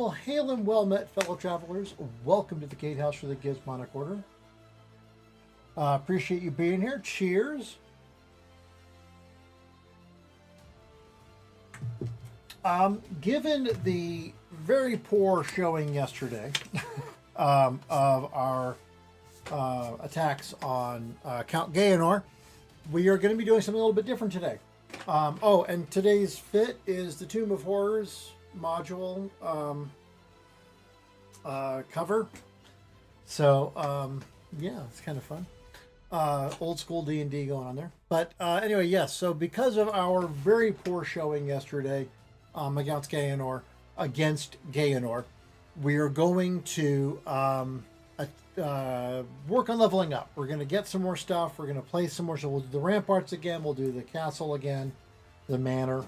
Well, hail and well met, fellow travelers. Welcome to the Gatehouse for the Gizmonic Order. Appreciate you being here. Cheers. Given the very poor showing yesterday of our attacks on Count Geonor, we are going to be doing something a little bit different today. And today's fit is the Tomb of Horrors module cover. So yeah, it's kind of fun. Old school D&D going on there. But anyway, yes. So because of our very poor showing yesterday against Geonor, we are going to work on leveling up. We're going to get some more stuff. We're going to play some more. So we'll do the ramparts again. We'll do the castle again, the manor.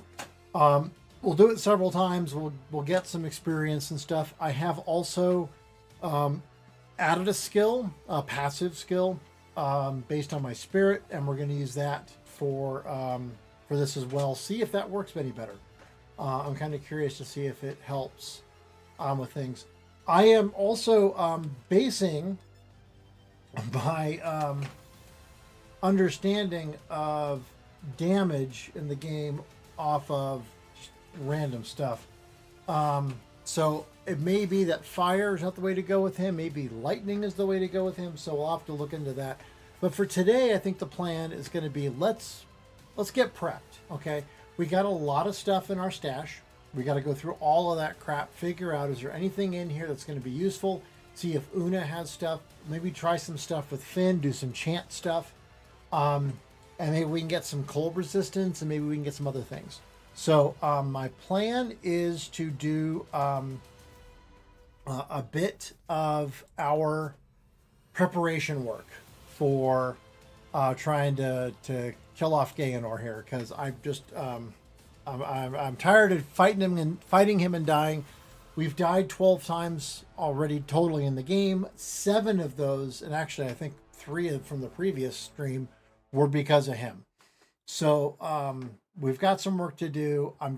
We'll do it several times. We'll get some experience and stuff. I have also added a skill, a passive skill, based on my spirit, and we're going to use that for this as well. See if that works any better. I'm kind of curious to see if it helps with things. I am also basing my understanding of damage in the game off of random stuff. So it may be that fire is not the way to go with him. Maybe lightning is the way to go with him. So we'll have to look into that. But for today, I think the plan is going to be let's get prepped. Okay, we got a lot of stuff in our stash. We got to go through all of that crap, figure out is there anything in here that's going to be useful. See if Una has stuff. Maybe try some stuff with Finn. Do some chant stuff, and maybe we can get some cold resistance, and maybe we can get some other things. So my plan is to do a bit of our preparation work for trying to kill off Geonor here, because I'm tired of fighting him and dying. We've died 12 times already totally in the game. 7 of those, and actually I think 3 from the previous stream, were because of him. So we've got some work to do. I'm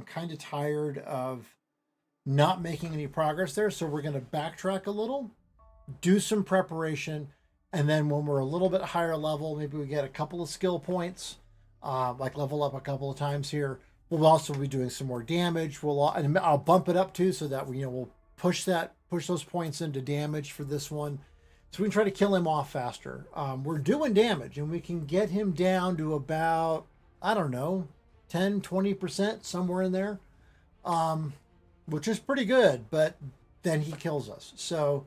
kind of tired of not making any progress there. So we're going to backtrack a little, do some preparation, and then when we're a little bit higher level, maybe we get a couple of skill points, like level up a couple of times here. We'll also be doing some more damage. And I'll bump it up too, so that we'll push those points into damage for this one, so we can try to kill him off faster. We're doing damage, and we can get him down to about, I don't know, 10-20%, somewhere in there, which is pretty good. But then he kills us. So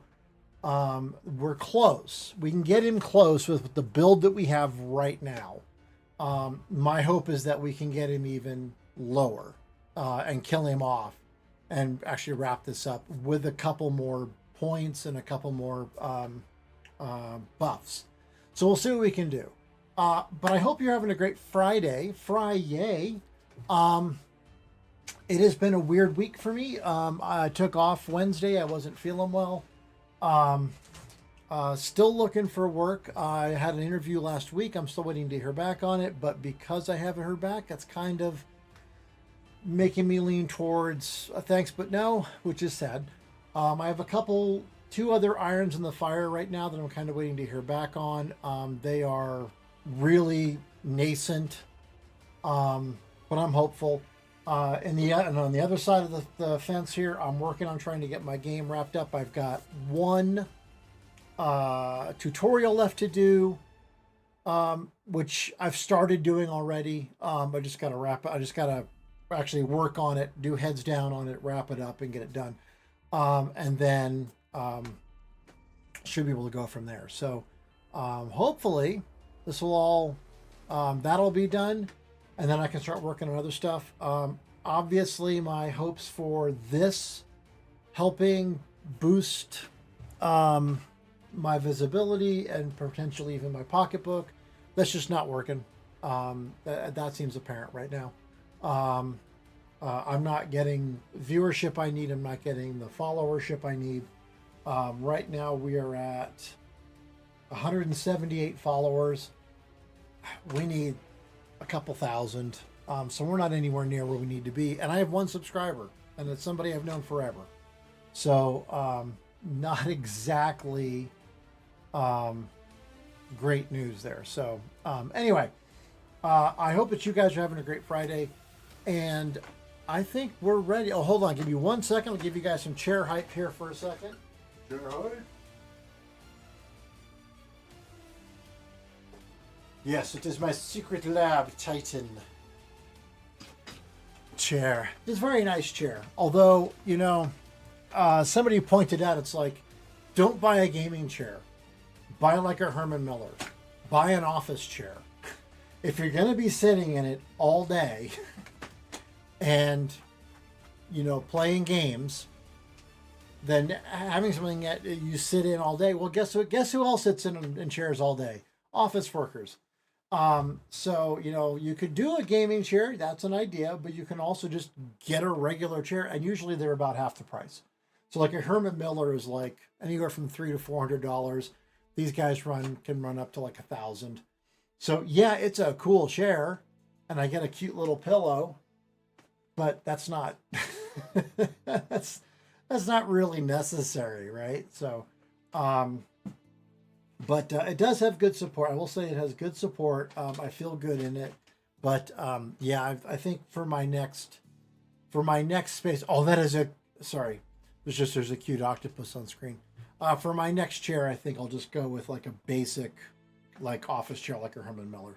we're close. We can get him close with the build that we have right now. My hope is that we can get him even lower and kill him off, and actually wrap this up with a couple more points and a couple more buffs. So we'll see what we can do. But I hope you're having a great Friday. It has been a weird week for me. I took off Wednesday. I wasn't feeling well. Still looking for work. I had an interview last week. I'm still waiting to hear back on it, but because I haven't heard back, that's kind of making me lean towards a thanks but no, which is sad. I have 2 other irons in the fire right now that I'm kind of waiting to hear back on. They are really nascent, but I'm hopeful. And on the other side of the fence here, I'm working on trying to get my game wrapped up. I've got 1 tutorial left to do, which I've started doing already. I just got to wrap it. I just got to actually work on it, do heads down on it, wrap it up, and get it done. And then should be able to go from there. So hopefully this will all that'll be done, and then I can start working on other stuff. Obviously my hopes for this helping boost my visibility and potentially even my pocketbook, that's just not working. That seems apparent right now. I'm not getting viewership I need. I'm not getting the followership I need. Right now we are at 178 followers. We need a couple thousand. So we're not anywhere near where we need to be. And I have 1 subscriber. and it's somebody I've known forever. So not exactly great news there. So anyway, I hope that you guys are having a great Friday, and I think we're ready. Oh, hold on. Give me 1 second. I'll give you guys some chair hype here for a second. Chair hype? Yes, it is my secret lab Titan chair. It's a very nice chair. Although, you know, somebody pointed out, it's like, don't buy a gaming chair. Buy like a Herman Miller. Buy an office chair. If you're going to be sitting in it all day and, you know, playing games, then having something that you sit in all day, well, guess what? Guess who else sits in chairs all day? Office workers. So, you know, you could do a gaming chair. That's an idea, but you can also just get a regular chair, and usually they're about half the price. So like a Herman Miller is like anywhere from $300 to $400. These guys can run up to like $1,000. So yeah, it's a cool chair, and I get a cute little pillow, but that's not that's not really necessary, right? So, but it does have good support. I will say it has good support. I feel good in it, but yeah, I think for my next space. Oh, that is sorry. There's a cute octopus on screen. For my next chair, I think I'll just go with like a basic, like office chair, like a Herman Miller.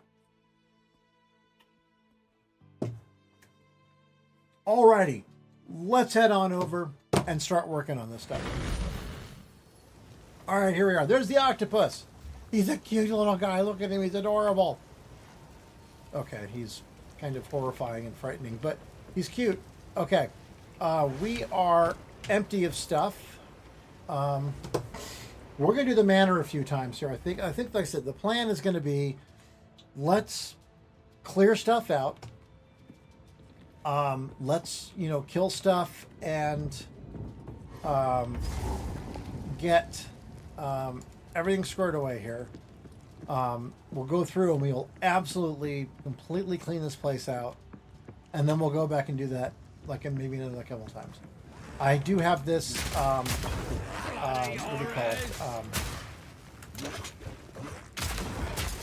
Alrighty, let's head on over and start working on this stuff. All right, here we are. There's the octopus. He's a cute little guy. Look at him. He's adorable. Okay, he's kind of horrifying and frightening, but he's cute. Okay, we are empty of stuff. We're going to do the manor a few times here. I think, like I said, the plan is going to be, let's clear stuff out. Let's, you know, kill stuff and get everything squared away here. We'll go through and we'll absolutely, completely clean this place out. And then we'll go back and do that like maybe another couple times. I do have this, what do you call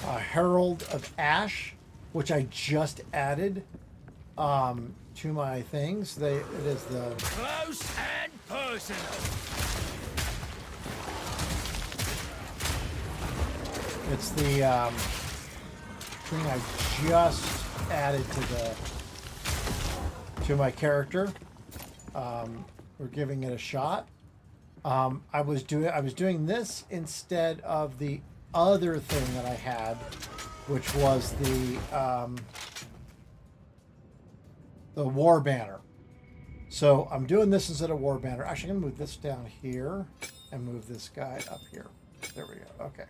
it? Herald of Ash, which I just added to my things. It is the close and personal. It's the thing I just added to my character. We're giving it a shot. I was doing this instead of the other thing that I had, which was the war banner. So I'm doing this instead of war banner. Actually, I'm gonna move this down here and move this guy up here. There we go. Okay.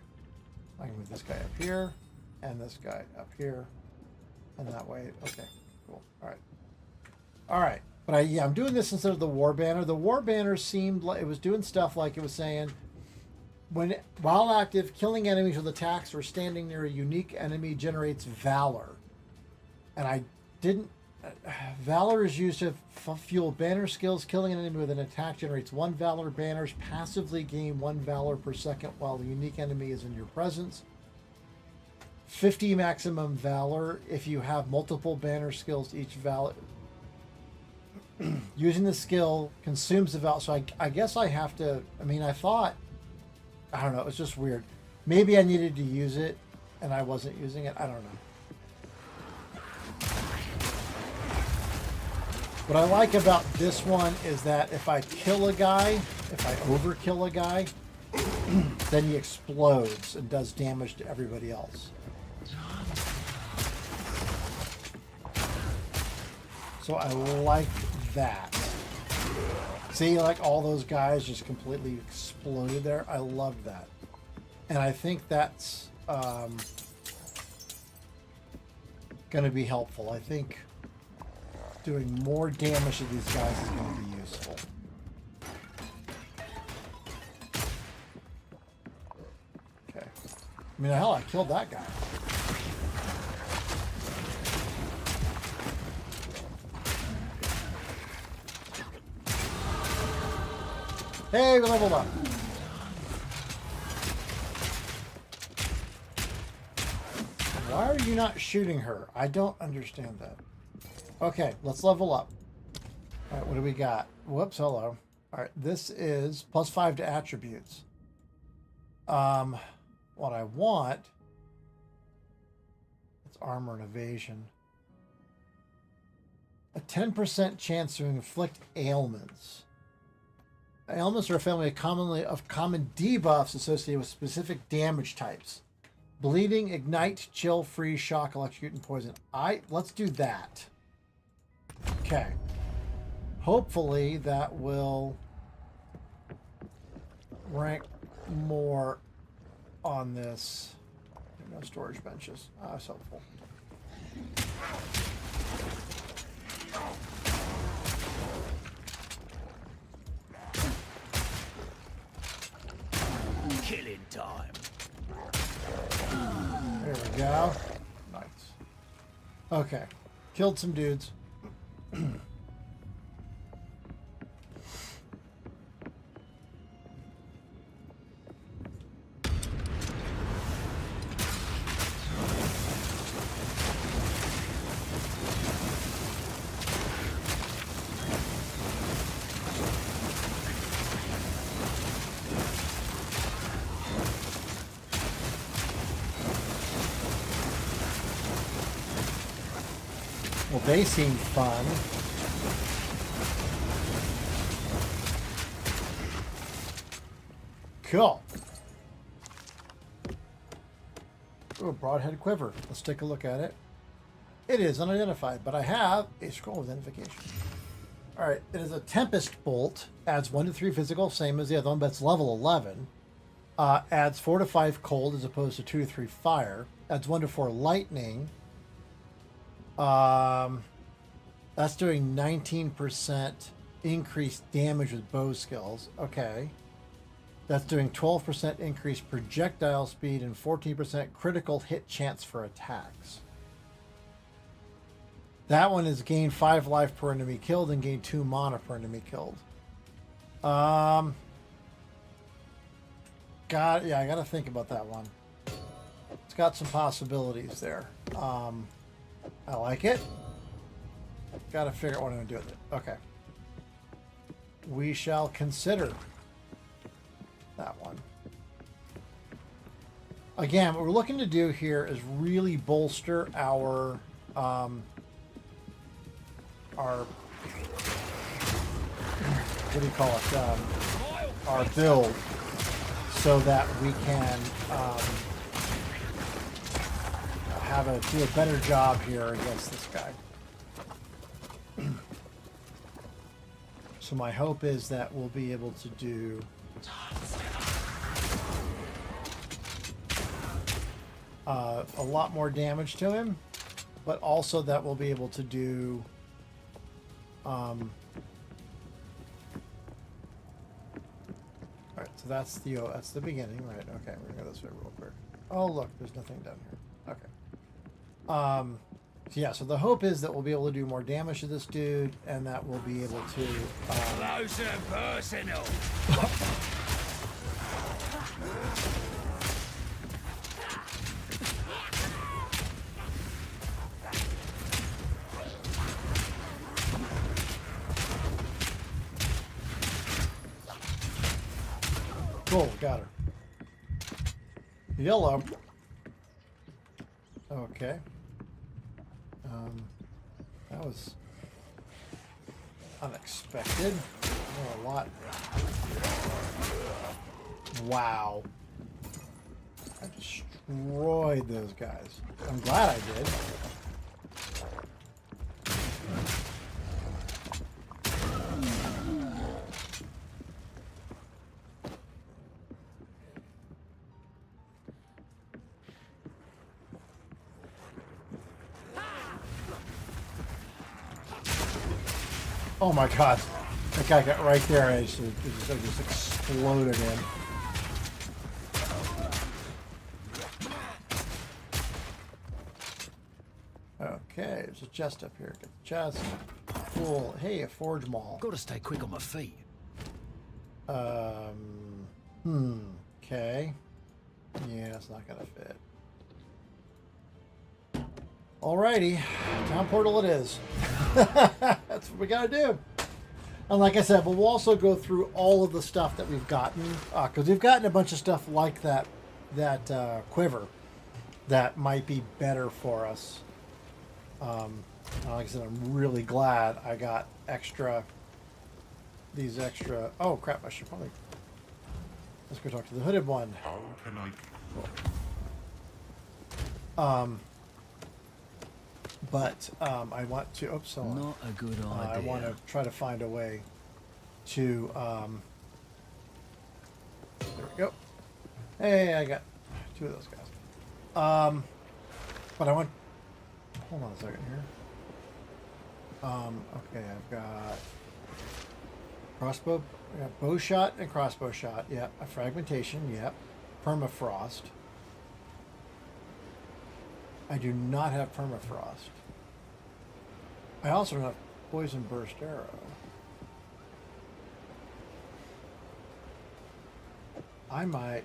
I can move this guy up here and this guy up here, and that way. Okay, cool. All right. All right. But I'm doing this instead of the war banner. The war banner seemed like it was doing stuff like it was saying, while active, killing enemies with attacks or standing near a unique enemy generates valor. And I didn't. Valor is used to fuel banner skills. Killing an enemy with an attack generates 1 valor. Banners passively gain 1 valor per second while the unique enemy is in your presence. 50 maximum valor if you have multiple banner skills. Each valor. Using the skill consumes the valor. So I guess I have to. I mean, I thought. I don't know. It was just weird. Maybe I needed to use it, and I wasn't using it. I don't know. What I like about this one is that if I kill a guy, if I overkill a guy, then he explodes and does damage to everybody else. So I like that. See, like all those guys just completely exploded there. I love that. And I think that's going to be helpful. I think doing more damage to these guys is going to be useful. Okay. I mean, hell, I killed that guy. Hey, we leveled up. Why are you not shooting her? I don't understand that. Okay, let's level up. All right, what do we got? Whoops, hello. All right, this is +5 to attributes. What I want, it's armor and evasion. A 10% chance to inflict ailments. Ailments are a family of common debuffs associated with specific damage types. Bleeding, ignite, chill, freeze, shock, electrocute, and poison. Let's do that. Okay. Hopefully that will rank more on this. No storage benches. That's helpful. Killing time. There we go. Nice. Okay. Killed some dudes. Well, they seem fun. Cool. Ooh, a broadhead quiver. Let's take a look at it. It is unidentified, but I have a scroll of identification. All right, it is a Tempest Bolt. Adds 1 to 3 physical, same as the other one, but it's level 11. Adds 4 to 5 cold as opposed to 2 to 3 fire. Adds 1 to 4 lightning. That's doing 19% increased damage with bow skills. Okay. That's doing 12% increased projectile speed and 14% critical hit chance for attacks. That one is gain 5 life per enemy killed and gain 2 mana per enemy killed. I gotta think about that one. It's got some possibilities there. I like it. Gotta figure out what I'm gonna do with it. Okay. We shall consider that one. Again, what we're looking to do here is really bolster our what do you call it? Our build, so that we can do a better job here against this guy. So my hope is that we'll be able to do a lot more damage to him, but also that we'll be able to do all right, so that's the beginning, right? Okay, we're gonna go this way real quick. Oh look, there's nothing down here. Okay. So yeah, so the hope is that we'll be able to do more damage to this dude, and that we'll be able to Close and personal. Cool, got her. Yellow. Okay. That was unexpected. Oh, a lot. Wow. I destroyed those guys. I'm glad I did. Oh my god. That guy got right there and I just exploded in. Okay, there's a chest up here. Get the chest. Cool. Hey, a forge maul. Gotta stay quick on my feet. Okay. Yeah, it's not gonna fit. Alrighty, town portal it is. That's what we gotta do. And like I said, we'll also go through all of the stuff that we've gotten, because we've gotten a bunch of stuff like that quiver that might be better for us. Like I said, I'm really glad I got these extra. Oh crap! I should probably let's go talk to the hooded one. How can I? But I want to. Oops, hold on. Not a good idea. I want to try to find a way to. There we go. Hey, I got 2 of those guys. But I want. Hold on a second here. Okay, I've got crossbow. I got bow shot and crossbow shot. Yep. A fragmentation. Yep. Permafrost. I do not have permafrost. I also don't have poison burst arrow. I might.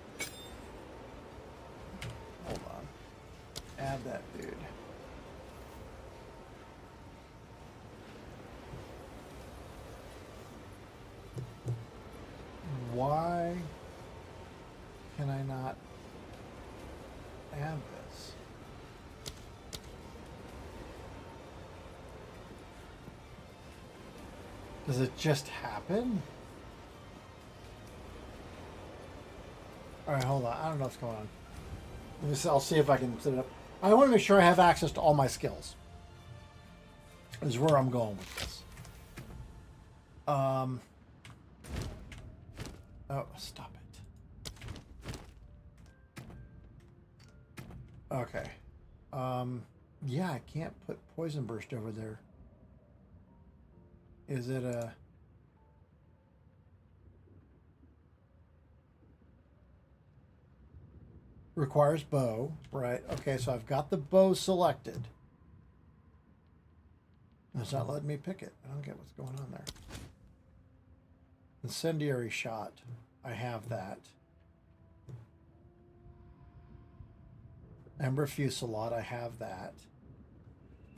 Hold on. Add that dude. Why can I not add this? Does it just happen? Alright, hold on. I don't know what's going on. I'll see if I can set it up. I want to make sure I have access to all my skills. Is where I'm going with this. Oh, stop it. Okay. Yeah, I can't put poison burst over there. Is it a... Requires bow, right? Okay, so I've got the bow selected. It's not letting me pick it. I don't get what's going on there. Incendiary shot. I have that. Ember Fusillade. I have that.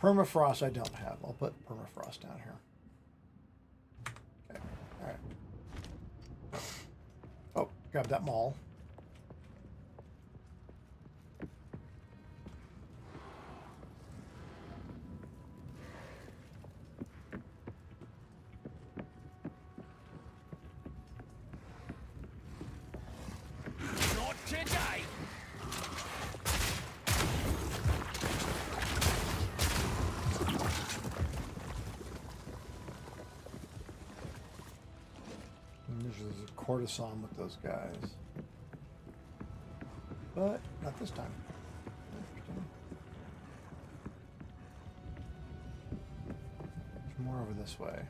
Permafrost I don't have. I'll put permafrost down here. Okay. Alright. Oh, grab that maul. Not today. And usually there's a courtesan with those guys. But not this time. Interesting. There's more over this way.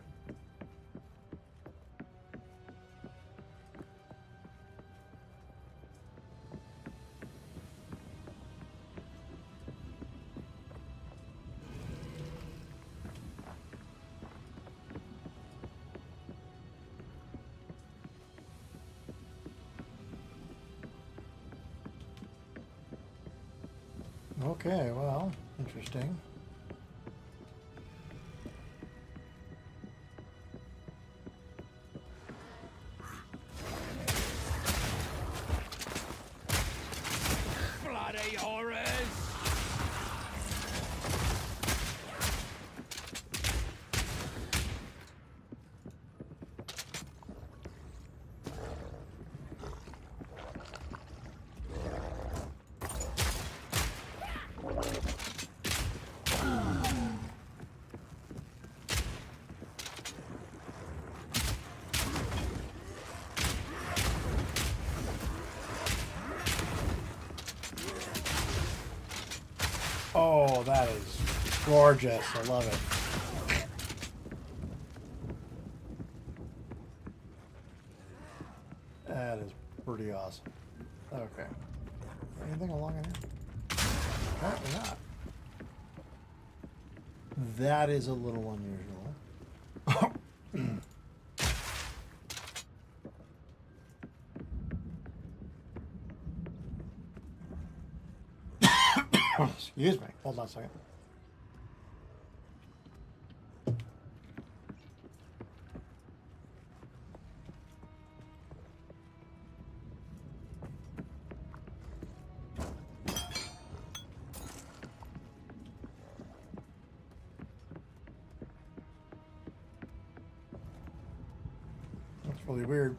Okay, well, interesting. Bloody horrors. Oh, that is gorgeous. I love it. That is pretty awesome. Okay. Anything along in here? Apparently not. That is a little unusual. Excuse me. Hold on a second. That's really weird.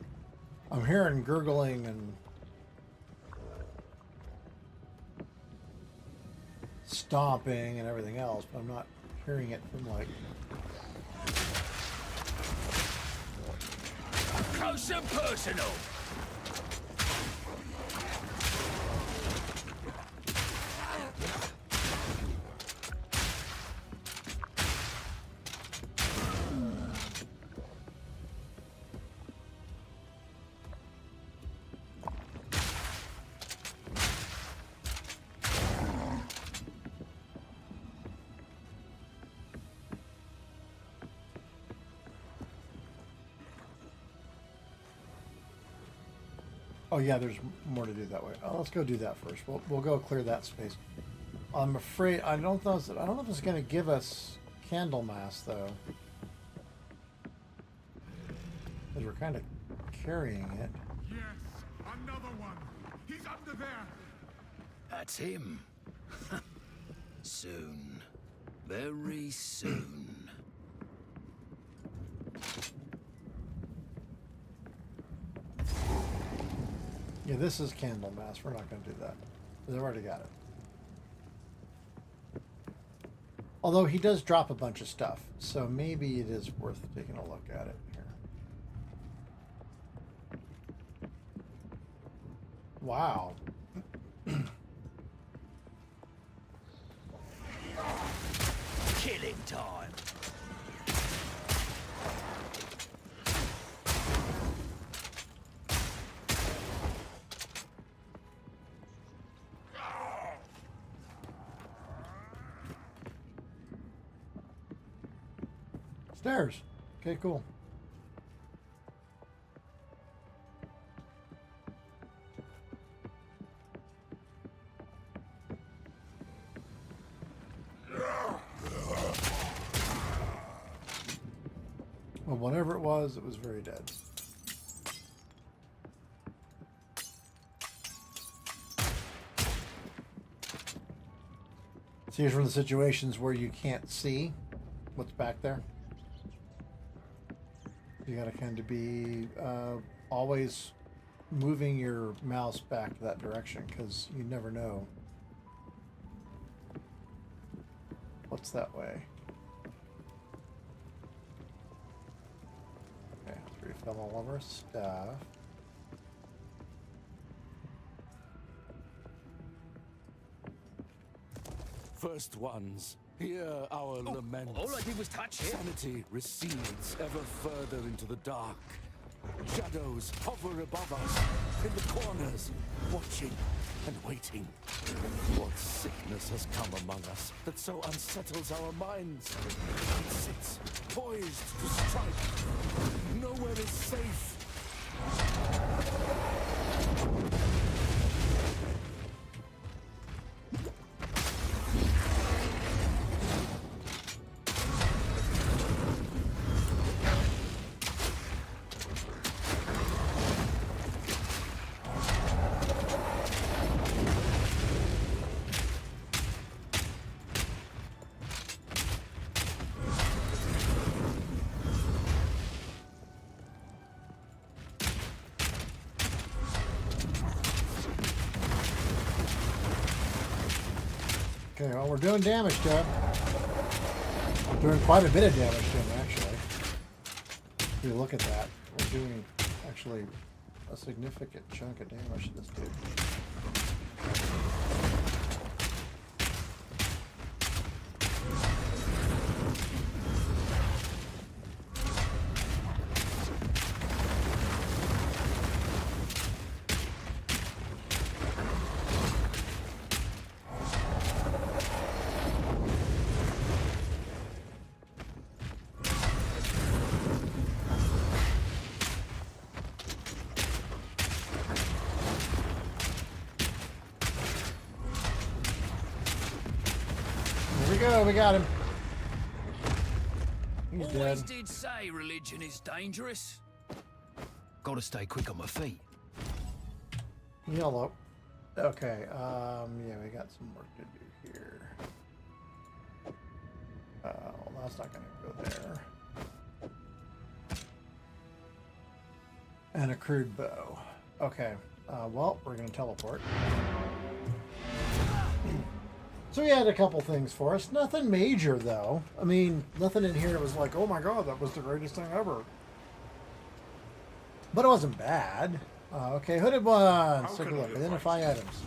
I'm hearing gurgling and stomping and everything else, but I'm not hearing it from like. Close and personal. Oh yeah, there's more to do that way. Oh, let's go do that first. We'll go clear that space. I'm afraid I don't know. I don't know if it's going to give us Candlemas though, because we're kind of carrying it. Yes, another one. He's under there. That's him. Soon. Very soon. Yeah, this is Candlemas. We're not going to do that. They've already got it. Although he does drop a bunch of stuff, so maybe it is worth taking a look at it here. Wow. Killing time. Stairs. Okay, cool. Well, whatever it was very dead. So here's one of the situations where you can't see what's back there. You gotta kind of be always moving your mouse back to that direction, because you never know what's that way. Okay, let's refill all of our stuff. First ones, hear our laments. All I did was touch it. Sanity recedes ever further into the dark. Shadows hover above us, in the corners, watching and waiting. What sickness has come among us that so unsettles our minds? It sits, poised to strike. Nowhere is safe. Okay, well, we're doing damage to him. Doing quite a bit of damage to him, actually. If you look at that, we're doing actually a significant chunk of damage to this dude. go. We got him. He's Always dead. did say religion is dangerous. Gotta stay quick on my feet. Yellow. Okay. Yeah, we got some work to do here. Well, that's not going to go there. And a crude bow. Okay. Well, we're going to teleport. So we had a couple things for us. Nothing major, though. I mean, nothing in here was like, oh my god, that was the greatest thing ever. But it wasn't bad. Okay, hooded ones. Take a look. Identify items.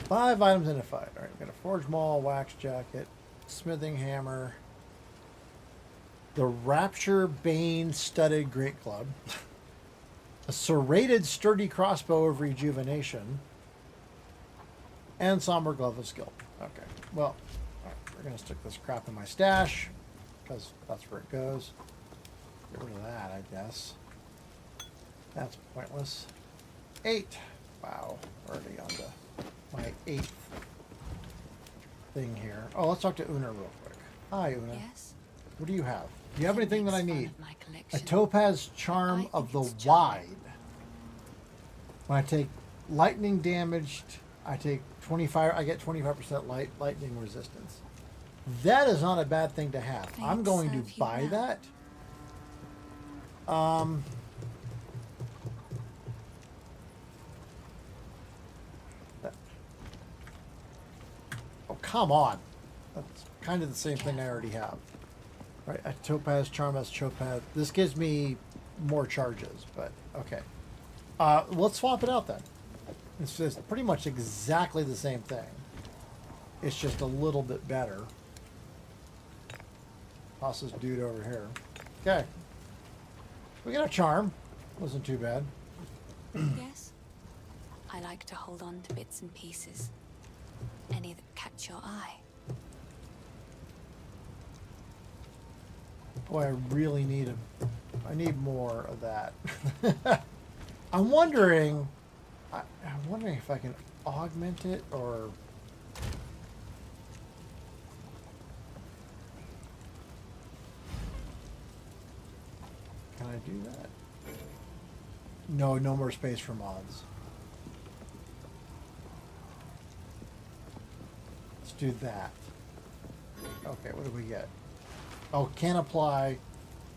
5 items identified. All right, we got a forge maul, wax jacket, smithing hammer, the Rapture Bane studded great club, a serrated sturdy crossbow of rejuvenation, and somber glove of skill. Okay, well, all right, we're gonna stick this crap in my stash because that's where it goes. Get rid of that, I guess. That's pointless. 8. Wow, already on to my 8th thing here. Oh, let's talk to Una real quick. Hi, Una. Yes? What do you have? Do you have anything that I Next one need? of my A collection. topaz I charm think of the it's charming. wide. When I take lightning damaged, I take 25. I get 25% lightning resistance. That is not a bad thing to have. May I'm it going serve to you buy well. that. Oh, come on. That's kind of the same thing I already have. Right, a topaz charm as topaz. This gives me more charges, but okay. Let's swap it out then. It's just pretty much exactly the same thing. It's just a little bit better. Toss this dude over here. Okay. We got a charm. Wasn't too bad. Yes? I like to hold on to bits and pieces. Any that catch your eye. Boy, I really need I need more of that. I'm wondering if I can augment it or can I do that? No, no more space for mods. Let's do that. Okay, what do we get? Oh, can apply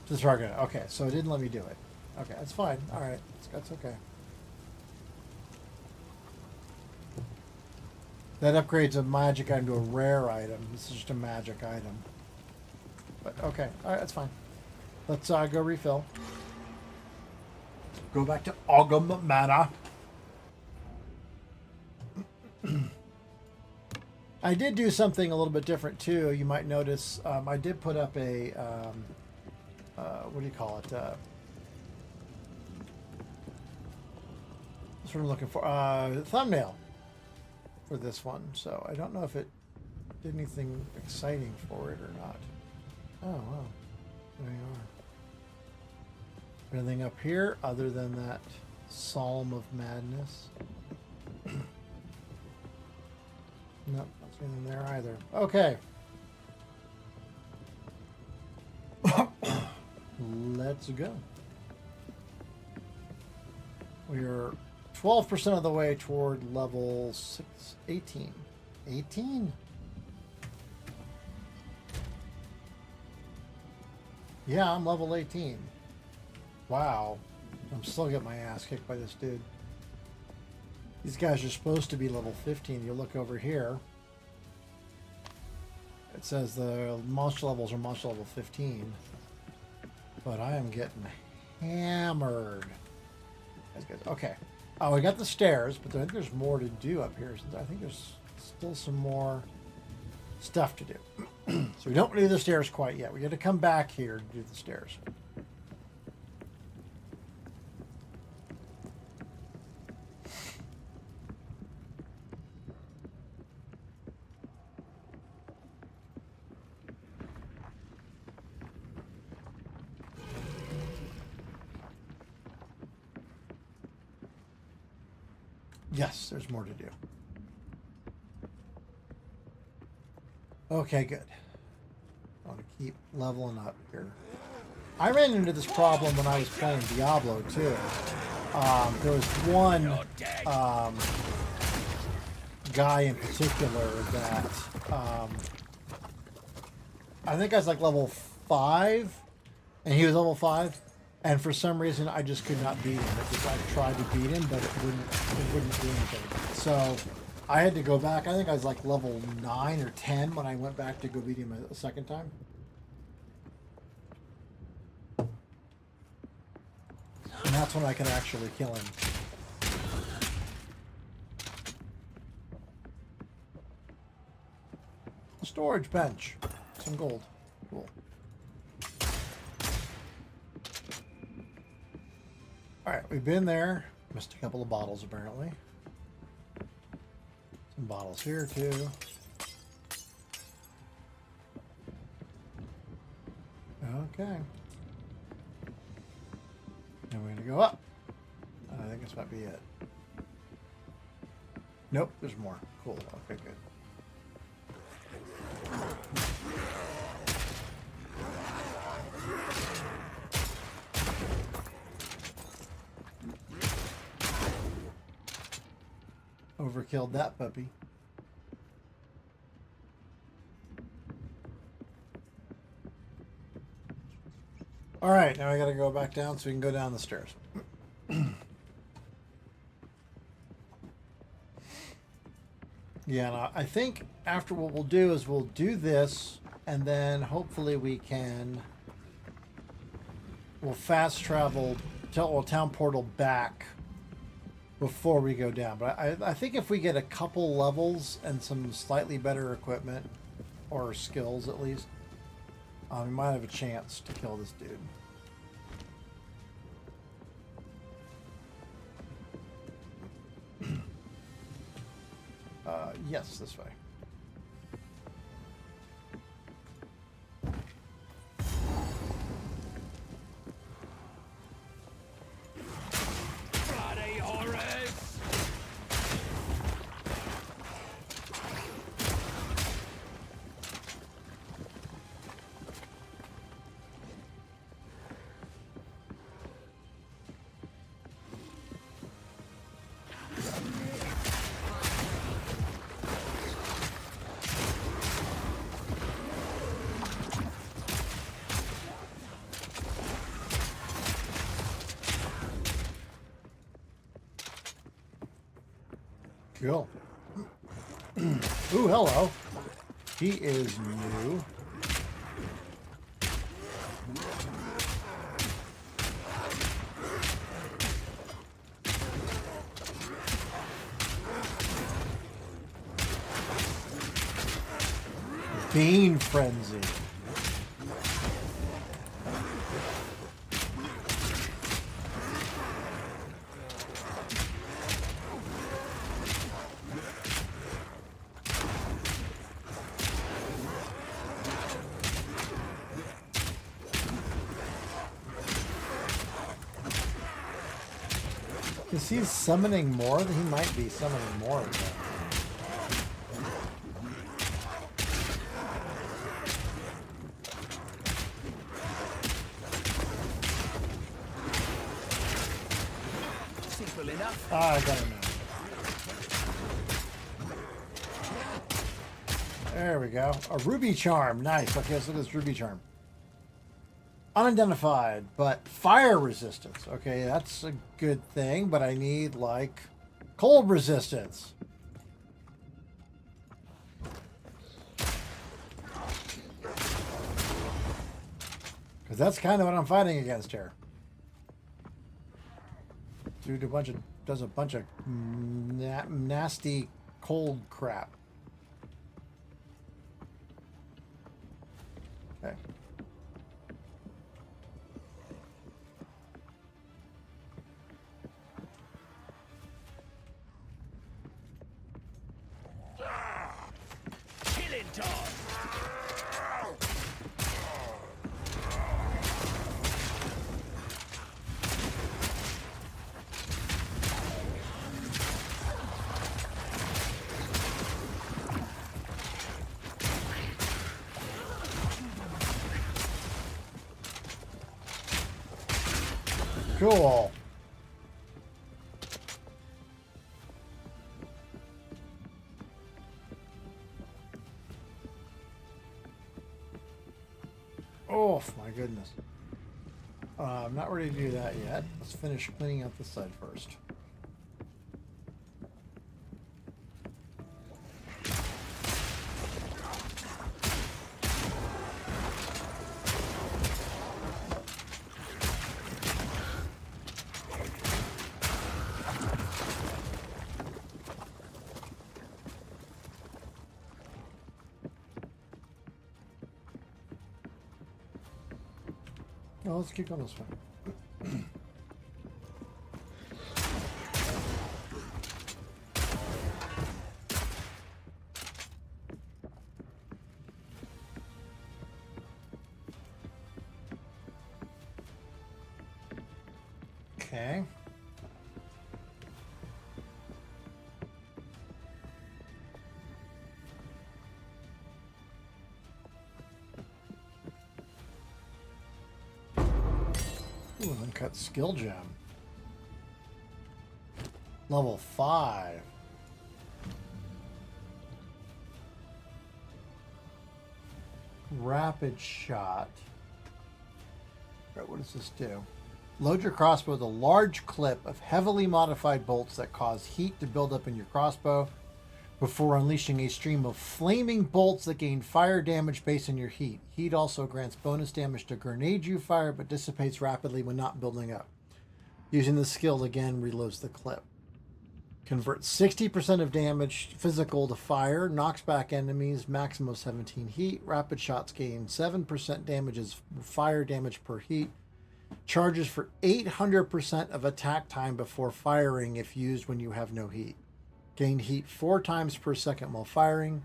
to the target. Okay, so it didn't let me do it. Okay, that's fine. All right, that's okay. That upgrades a magic item to a rare item. This is just a magic item. But okay, all right, that's fine. Let's go refill. Go back to Ogum Mana. I did do something a little bit different too. You might notice I did put up a what do you call it? That's what I'm looking for. Thumbnail for this one. So I don't know if it did anything exciting for it or not. Oh wow, there you are. Anything up here other than that Psalm of Madness? Nope, not seeing anything there either. Okay. Let's go. We're 12% of the way toward level 18. 18? Yeah, I'm level 18. Wow. I'm still getting my ass kicked by this dude. These guys are supposed to be level 15. You look over here. It says the monster levels are monster level 15. But I am getting hammered. Okay. Oh, we got the stairs, but I think there's more to do up here. I think there's still some more stuff to do. So we don't do the stairs quite yet. We got to come back here to do the stairs. Yes, there's more to do. Okay, good. I want to keep leveling up here. I ran into this problem when I was playing Diablo too. There was one guy in particular that I think I was like level 5, and he was level 5, and for some reason I just could not beat him. I tried to beat him, but it wouldn't do anything. So I had to go back. I think I was like level 9 or 10 when I went back to go beat him a second time. And that's when I could actually kill him. Storage bench. Some gold. Cool. Alright, we've been there. Missed a couple of bottles apparently. Some bottles here too. Okay. And we're gonna go up. I think this might be it. Nope, there's more. Cool. Okay, good. Overkilled that puppy. All right, now I gotta go back down so we can go down the stairs. Yeah, and I think after what we'll do is we'll do this, and then hopefully we'll fast travel town portal back before we go down. But I think if we get a couple levels and some slightly better equipment, or skills at least, we might have a chance to kill this dude. Yes, this way. Bloody horrors! Cool. Ooh, hello. He is new. Bean Frenzy. Is he summoning more? He might be summoning more of them. Simple enough. I got him now. There we go. A ruby charm. Nice. Okay, let's look at this ruby charm. Unidentified, but fire resistance. Okay, that's a good thing, but I need, like, cold resistance. Because that's kind of what I'm fighting against here. Dude, does a bunch of nasty cold crap. Okay. Killing time. Cool. Oh my goodness. I'm not ready to do that yet. Let's finish cleaning up this side first. No, let's keep going this way. Okay. Ooh, uncut skill gem. Level 5. Rapid shot. Right, what does this do? Load your crossbow with a large clip of heavily modified bolts that cause heat to build up in your crossbow before unleashing a stream of flaming bolts that gain fire damage based on your heat. Heat also grants bonus damage to grenade you fire, but dissipates rapidly when not building up. Using the skill again reloads the clip. Converts 60% of damage physical to fire, knocks back enemies, maximum of 17 heat. Rapid shots gain 7% damages fire damage per heat. Charges for 800% of attack time before firing if used when you have no heat. Gain heat 4 times per second while firing.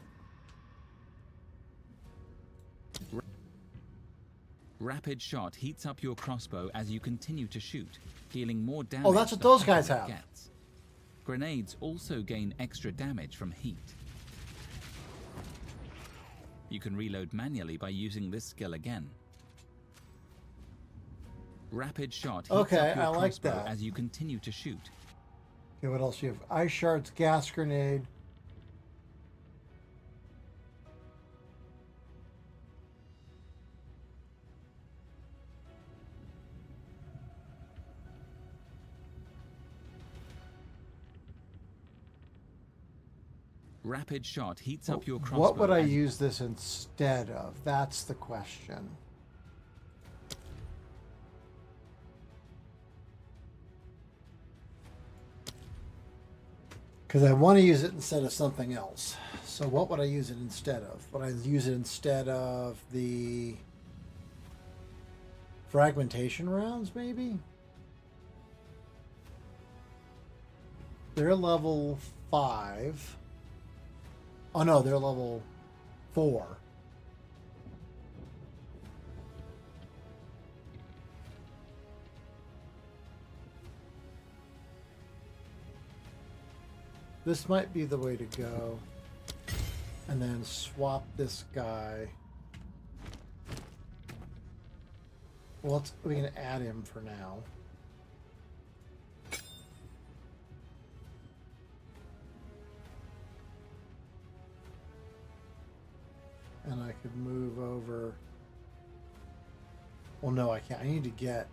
Rapid shot heats up your crossbow as you continue to shoot, dealing more damage. Oh, that's what the those hotter guys it have. gets. Grenades also gain extra damage from heat. You can reload manually by using this skill again. Rapid shot heats Okay, up your I like crossbow that. as you continue to shoot. Okay, what else do you have? Ice shards, gas grenade. Rapid shot heats up your crossbow. What would I as- use this instead of? That's the question. Because I want to use it instead of something else. So what would I use it instead of? Would I use it instead of the fragmentation rounds, maybe? They're level 5. Oh no, they're level 4. This might be the way to go. And then swap this guy. Well, we can add him for now. And I could move over. Well, no, I can't. I need to get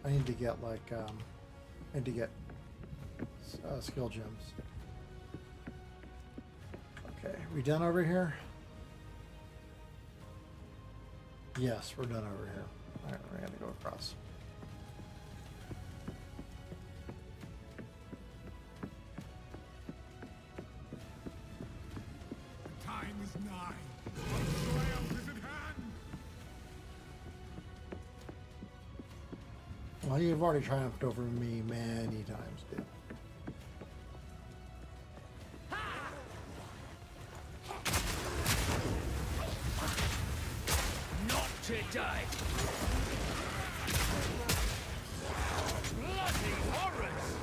like, I need to get skill gems. Okay, we done over here? Yes, we're done over here. All right, we're gonna go across. Time is nigh. Our triumph is at hand. Well, you've already triumphed over me many times, dude. Not today. Bloody horrors!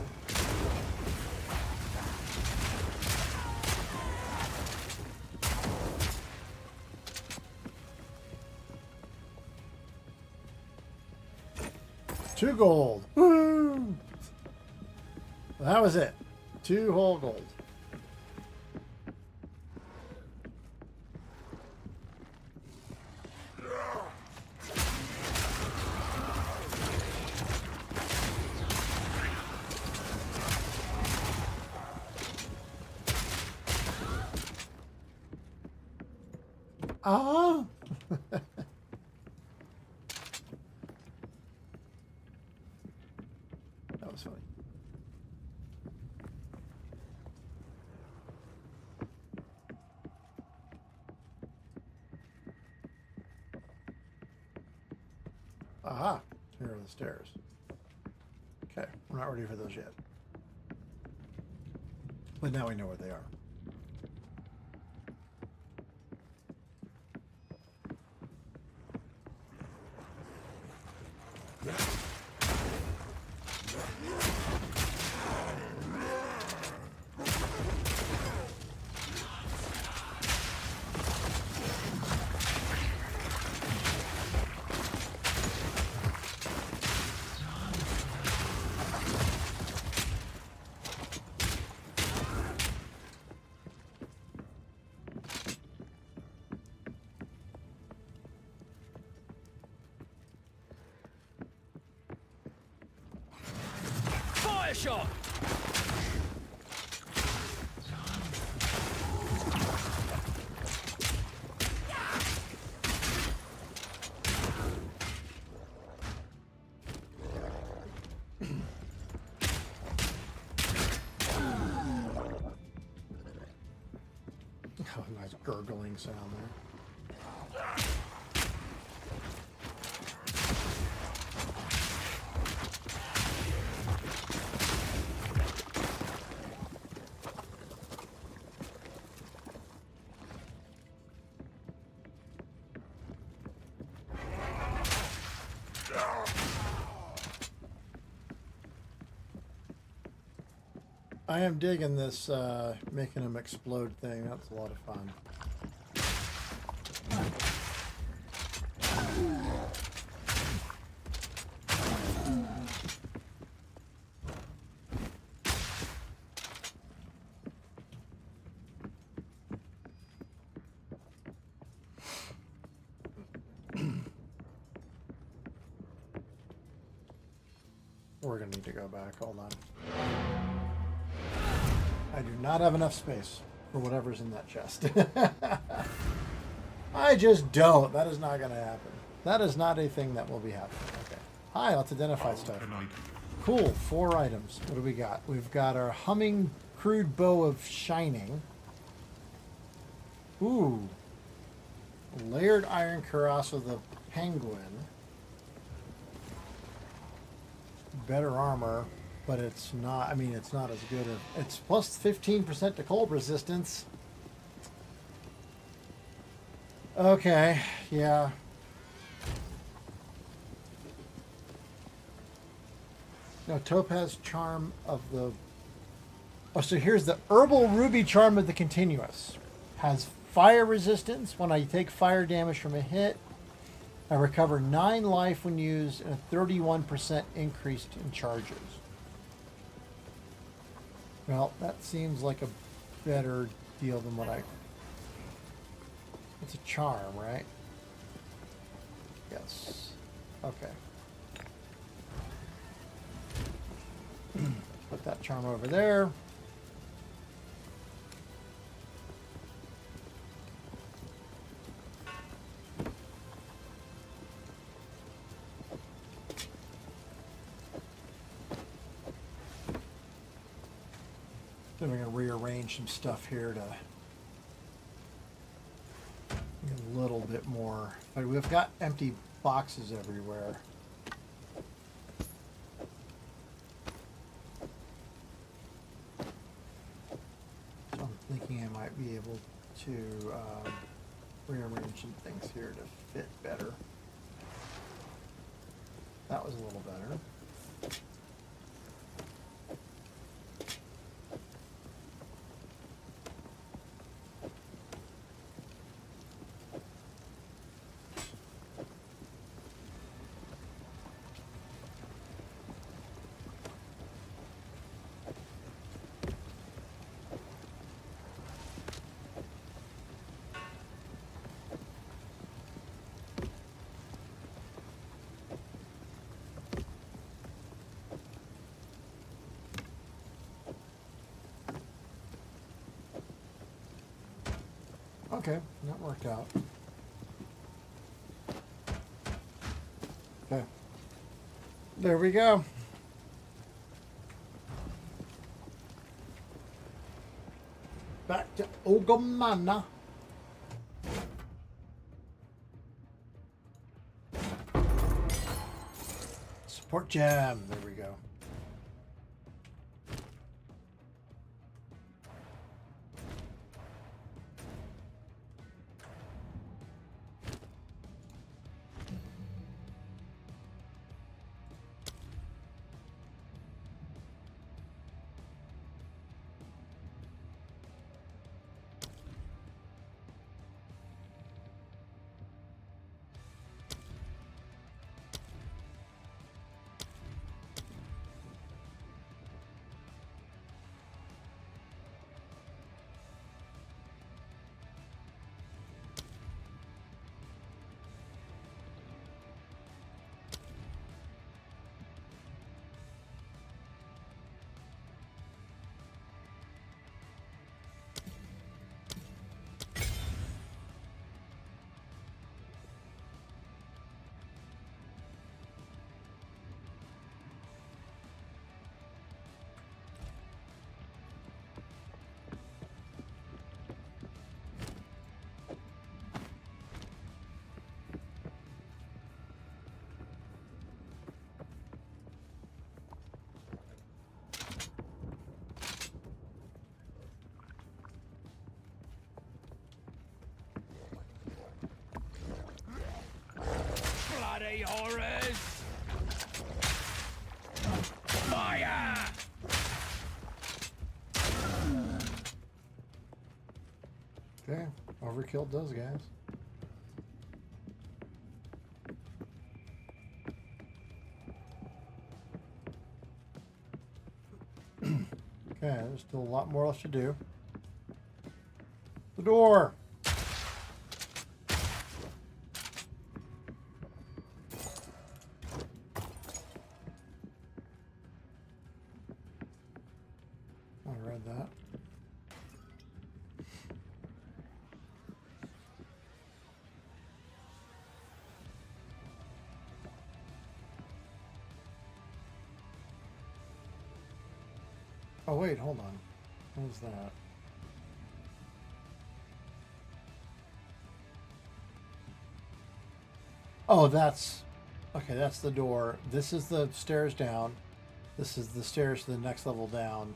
2 gold. Woo! Well, that was it. 2 whole gold. Ah. That was funny. Aha. Here are the stairs. Okay, we're not ready for those yet. But now we know where they are. Fire shot! Oh, nice gurgling sound there. I am digging this making them explode thing. That's a lot of fun. We're gonna need to go back. Hold on. I do not have enough space for whatever's in that chest. I just don't. That is not going to happen. That is not a thing that will be happening. Okay. Hi, let's identify stuff. Cool. 4 items. What do we got? We've got our humming crude bow of shining. Ooh. Layered iron cuirass of the penguin. Better armor. But it's not, I mean, it's not as good as, it's plus 15% to cold resistance. Okay, yeah. No, Topaz Charm of the, oh, so here's the Herbal Ruby Charm of the Continuous. Has fire resistance. When I take fire damage from a hit, I recover 9 life when used and a 31% increase in charges. Well, that seems like a better deal than what I... It's a charm, right? Yes. Okay. Put that charm over there. Then we're going to rearrange some stuff here to get a little bit more. But we've got empty boxes everywhere. So I'm thinking I might be able to rearrange some things here to fit better. That was a little better. Okay, that worked out. Okay. There we go. Back to Ogamana. Support jam. There we go. Bloody horrors! Fire! Okay, overkill does, guys. Okay, there's still a lot more left to do. The door! I read that. Oh wait, hold on. What is that? Oh, that's... Okay, that's the door. This is the stairs down. This is the stairs to the next level down.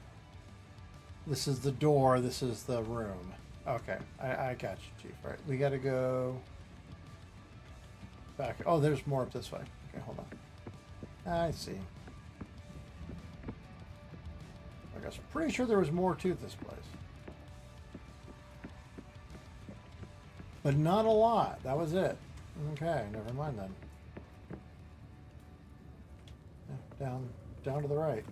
This is the door. This is the room. Okay, I got you, Chief. All right, we gotta go back. Oh, there's more up this way. Okay, hold on. I see. I was pretty sure there was more to this place. But not a lot. That was it. Okay, never mind then. Yeah, down to the right.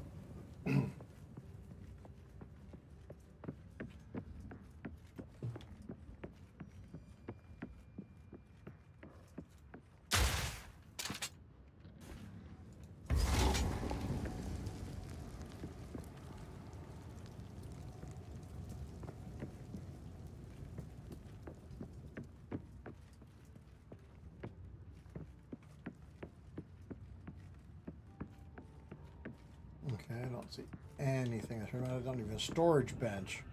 Okay, I don't see anything. I don't even a storage bench.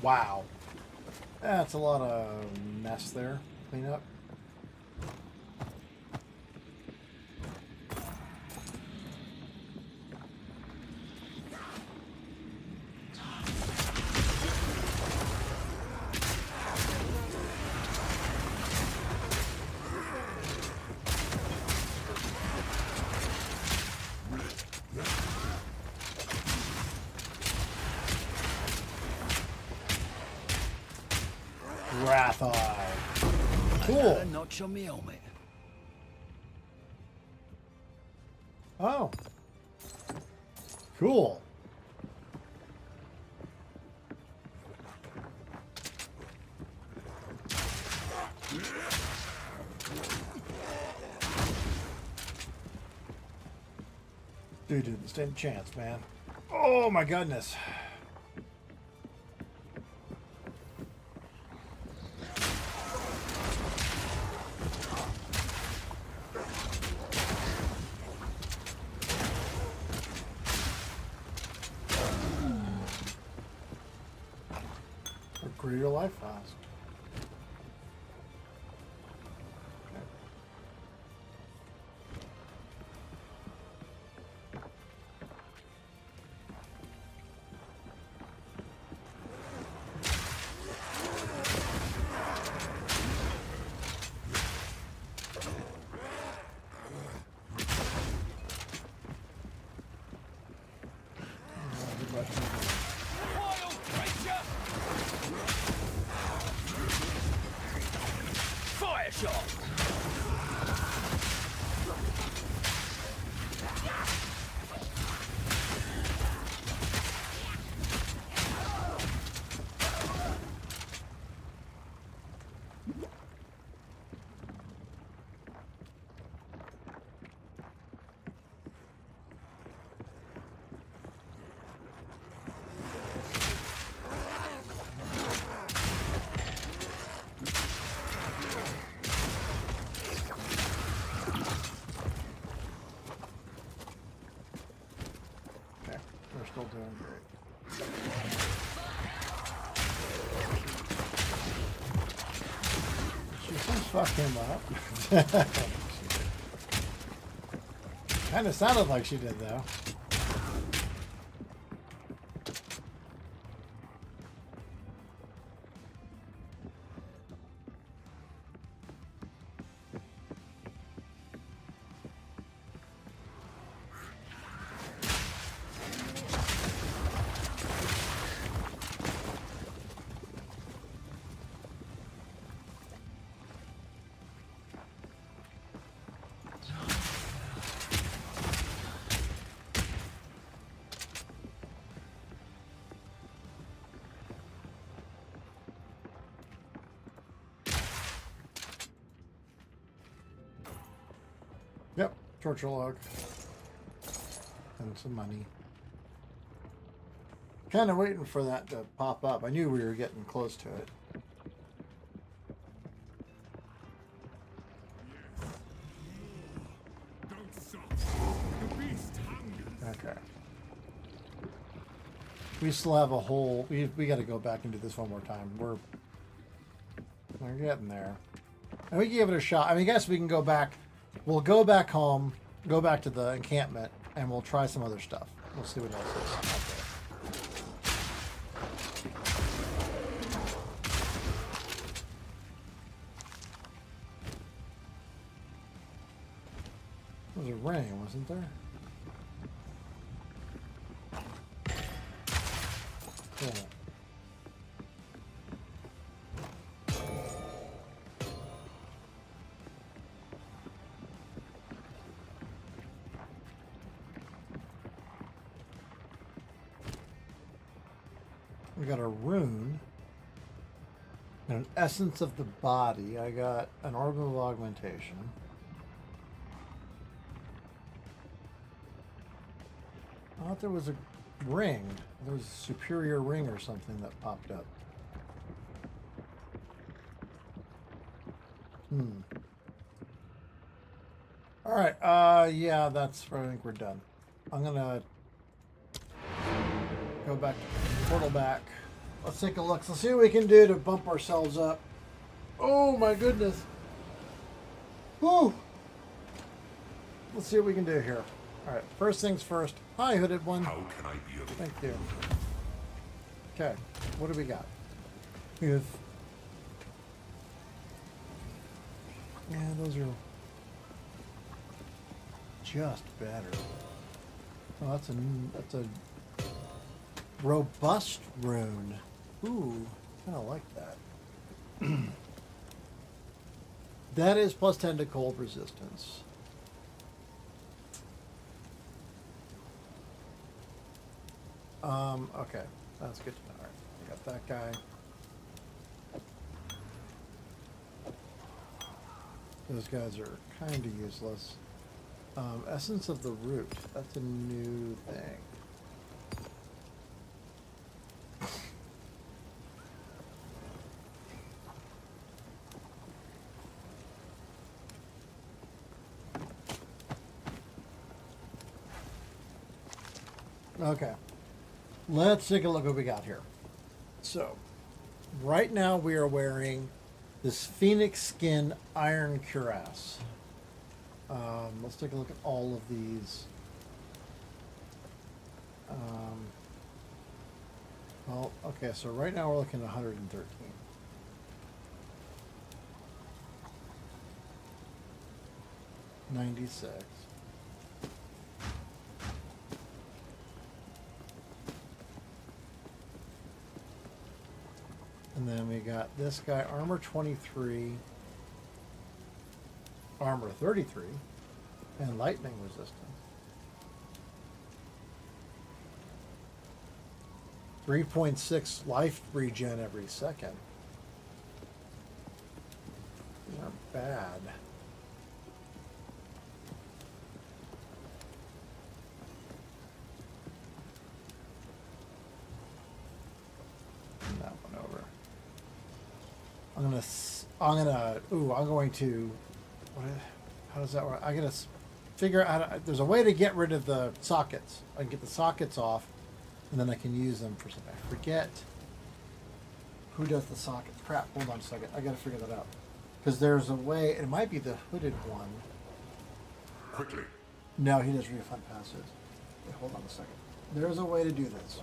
Wow. That's a lot of mess there. Clean up. Wrath Eye. Cool. A notch on me helmet. Oh. Cool. Dude didn't stand a chance, man. Oh my goodness. Upgrade your life fast. Wild creature! Fire shot! Okay, we're still doing great. She seems fuck him up. Kind of sounded like she did, though. Yep, torture log. And some money. Kind of waiting for that to pop up. I knew we were getting close to it. Don't stop. The beast hungers. Okay. We still have a whole... We got to go back and do this one more time. We're getting there. And we can give it a shot. I mean, I guess we can go back... We'll go back home, go back to the encampment, and we'll try some other stuff. We'll see what else is out there. There was a ring, wasn't there? Cool. We got a rune and an essence of the body. I got an orb of augmentation. I thought there was a ring. There was a superior ring or something that popped up. All right. Yeah, that's. I think we're done. I'm gonna go back, portal back, Let's take a look. Let's see what we can do to bump ourselves up. Oh my goodness. Woo! Let's see what we can do here. All right, first things first. Hi, hooded one. How can I be of Thank you. Okay, what do we got? We have... Yeah, those are just better. Oh, that's a robust rune. Ooh, kind of like that. That is plus 10 to cold resistance. Okay, that's good to know. All right, I got that guy. Those guys are kind of useless. Essence of the Root. That's a new thing. Okay. Let's take a look what we got here. So, right now we are wearing this Phoenix Skin Iron Cuirass. Let's take a look at all of these. Well, okay, so right now we're looking at 113. $96. And then we got this guy, armor 23, armor 33, and lightning resistance. 3.6 life regen every second. These aren't bad. That one over. I'm going to, how does that work? I'm going to figure out, there's a way to get rid of the sockets. I can get the sockets off, and then I can use them for something. I forget who does the sockets. Crap, hold on a second. I got to figure that out. Because there's a way, it might be the hooded one. quickly? No, he does refund passes. Wait, hold on a second. There's a way to do this.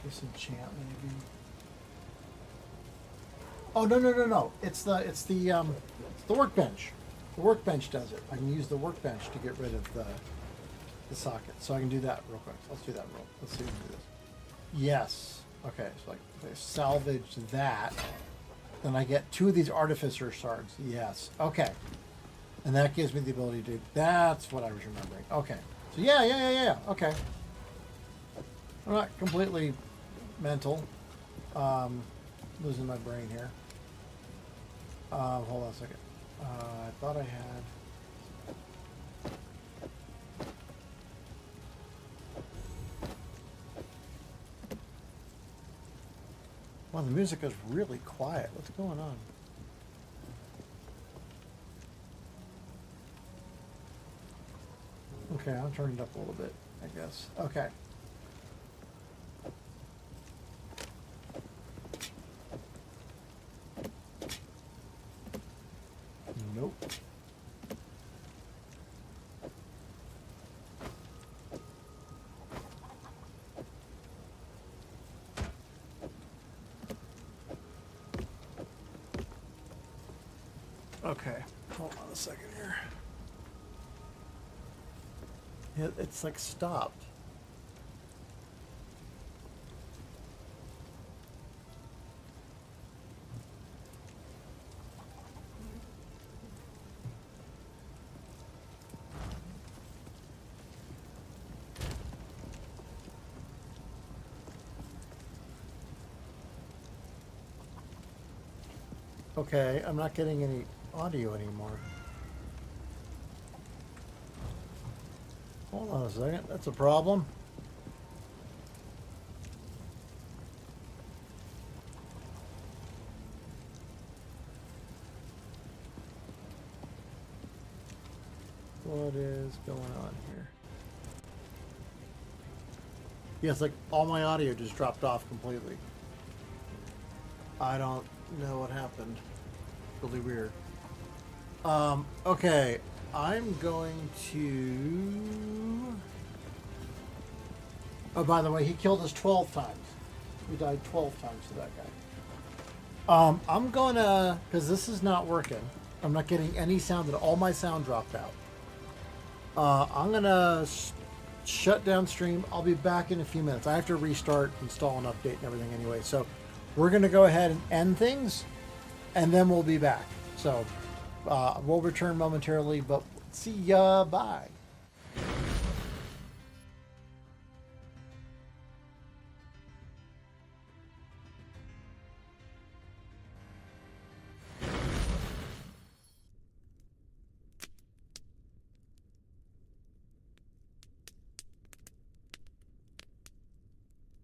Disenchant maybe. Oh no! It's the workbench. The workbench does it. I can use the workbench to get rid of the socket. So I can do that real quick. Let's do that Let's see if we can do this. Yes. Okay. So if I salvage that, then I get 2 of these artificer shards. Yes. Okay. And that gives me the ability to. That's what I was remembering. Okay. So yeah. Okay. I'm not completely mental. Losing my brain here. Hold on a second. I thought I had. Well, the music is really quiet. What's going on? Okay, I'll turn it up a little bit, I guess. Okay. Nope. Okay, hold on a second here. It's like stopped. Okay, I'm not getting any audio anymore. Hold on a second. That's a problem. What is going on here? Yes, like all my audio just dropped off completely. I don't know what happened. Really weird. Okay. I'm going to... Oh, by the way, he killed us 12 times. We died 12 times to that guy. I'm gonna... Because this is not working. I'm not getting any sound at all. All my sound dropped out. I'm gonna shut down stream. I'll be back in a few minutes. I have to restart, install an update and everything anyway. So we're gonna go ahead and end things, and then we'll be back. So we'll return momentarily, but see ya. Bye.